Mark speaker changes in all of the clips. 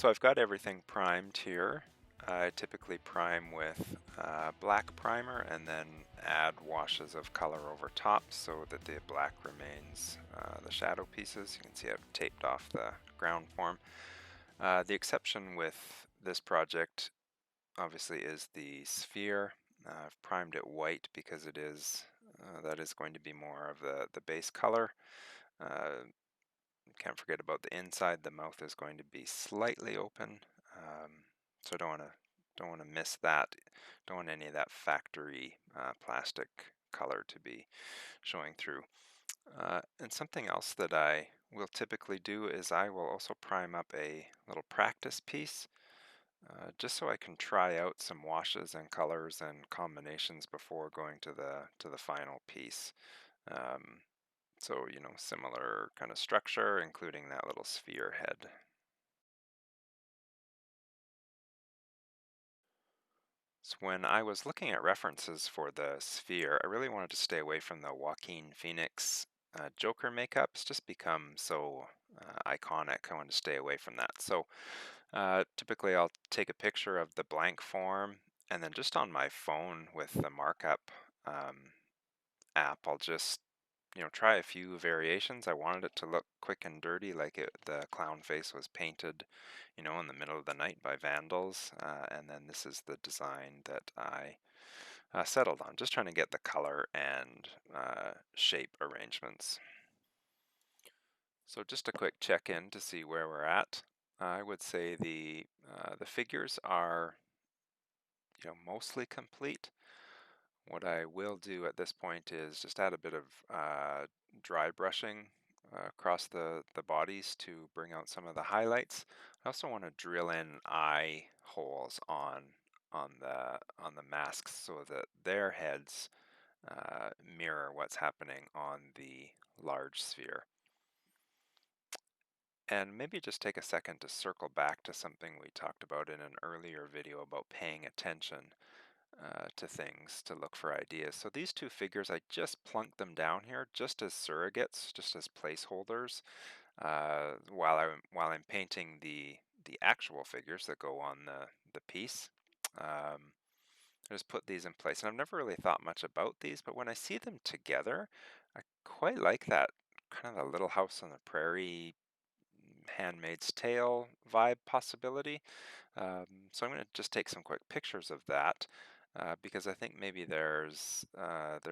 Speaker 1: So I've got everything primed here. I typically prime with black primer and then add washes of color over top so that the black remains the shadow pieces. You can see I've taped off the ground form. The exception with this project obviously is the sphere. I've primed it white because that is going to be more of the base color. Uh, can't forget about the inside. The mouth is going to be slightly open, so don't want to miss that. Don't want any of that factory plastic color to be showing through. And something else that I will typically do is I will also prime up a little practice piece, just so I can try out some washes and colors and combinations before going to the final piece. Um, so, similar kind of structure, including that little sphere head. So when I was looking at references for the sphere, I really wanted to stay away from the Joaquin Phoenix Joker makeup. It's just become so iconic. I wanted to stay away from that. So typically I'll take a picture of the blank form, and then just on my phone with the markup um, app, I'll just try a few variations. I wanted it to look quick and dirty, like the clown face was painted, in the middle of the night by vandals. And then this is the design that I settled on, just trying to get the color and shape arrangements. So just a quick check-in to see where we're at. I would say the figures are mostly complete. What I will do at this point is just add a bit of dry brushing across the bodies to bring out some of the highlights. I also want to drill in eye holes on the masks so that their heads mirror what's happening on the large sphere. And maybe just take a second to circle back to something we talked about in an earlier video about paying attention to things to look for ideas. So these two figures, I just plunked them down here just as surrogates, just as placeholders, while I'm painting the actual figures that go on the piece. I just put these in place, and I've never really thought much about these, but when I see them together, I quite like that kind of a Little House on the Prairie, Handmaid's Tale vibe possibility. So I'm going to just take some quick pictures of that because I think maybe there's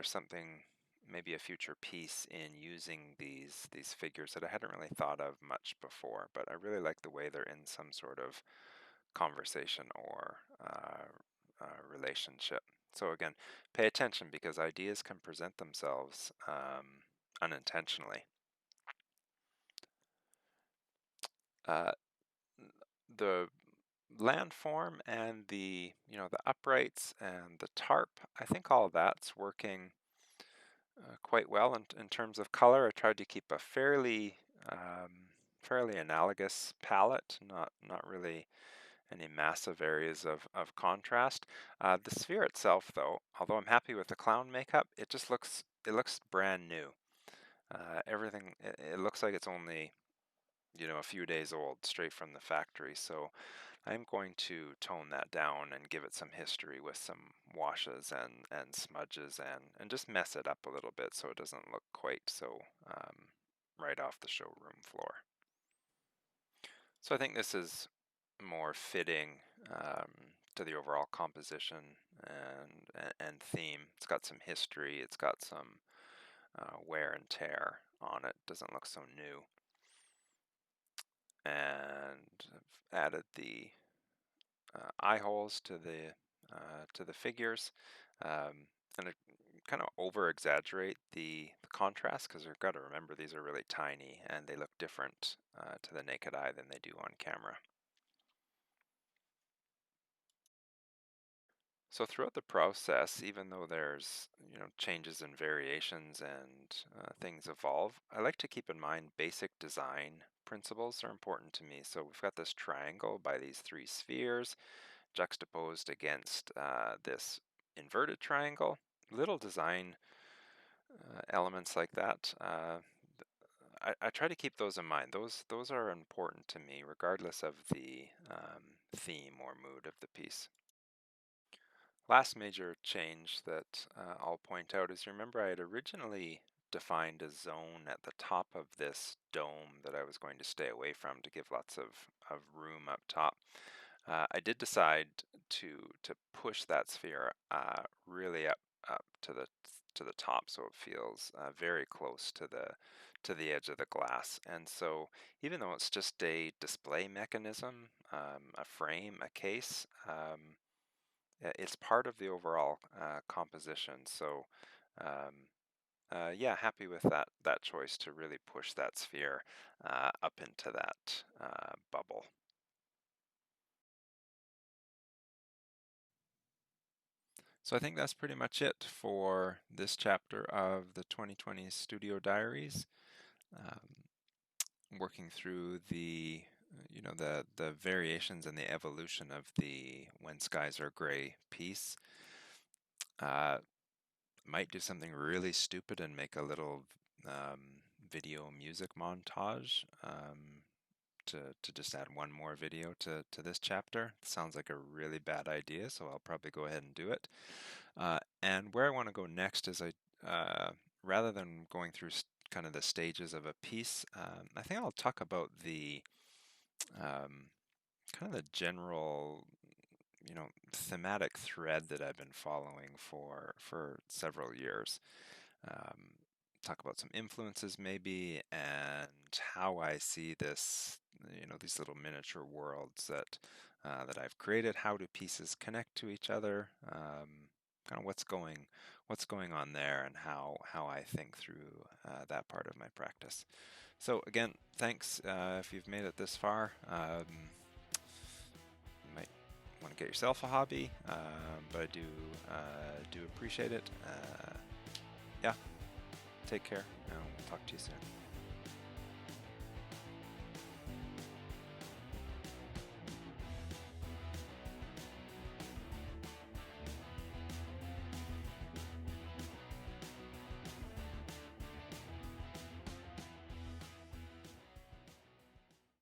Speaker 1: something, maybe a future piece in using these figures that I hadn't really thought of much before. But I really like the way they're in some sort of conversation or relationship. So again, pay attention because ideas can present themselves unintentionally. Uh, the landform and the uprights and the tarp, I think all of that's working quite well in terms of color. I tried to keep a fairly analogous palette, not really any massive areas of contrast. The sphere itself, though, although I'm happy with the clown makeup, it looks brand new. Everything it looks like it's only a few days old, straight from the factory. So I'm going to tone that down and give it some history with some washes and smudges and just mess it up a little bit so it doesn't look quite so right off the showroom floor. So I think this is more fitting to the overall composition and theme. It's got some history. It's got some wear and tear on it. Doesn't look so new. And I've added the eye holes to the figures, and I kind of over exaggerate the contrast because you've got to remember these are really tiny and they look different to the naked eye than they do on camera. So throughout the process, even though there's changes and variations and things evolve, I like to keep in mind basic design principles are important to me. So we've got this triangle by these three spheres juxtaposed against this inverted triangle. Little design elements like that I try to keep those in mind. Those are important to me, regardless of the theme or mood of the piece. Last major change that I'll point out is, you remember I had originally defined a zone at the top of this dome that I was going to stay away from to give lots of room up top. I did decide to push that sphere really up to the top, so it feels very close to the edge of the glass. And so, even though it's just a display mechanism, a frame, a case, it's part of the overall composition. So, um, yeah, happy with that choice to really push that sphere up into that bubble. So I think that's pretty much it for this chapter of the 2020 Studio Diaries. Um, Working through the variations and the evolution of the When Skies Are Gray piece. Uh, might do something really stupid and make a little video music montage to just add one more video to this chapter. It sounds like a really bad idea, so I'll probably go ahead and do it. And where I want to go next is rather than going through kind of the stages of a piece, I think I'll talk about the um, kind of the general, thematic thread that I've been following for several years. Um, Talk about some influences maybe, and how I see this, these little miniature worlds that I've created. How do pieces connect to each other? Kind of what's going on there, and how I think through that part of my practice. So again, thanks if you've made it this far. You might want to get yourself a hobby, but I do appreciate it. Yeah, take care, and we'll talk to you soon.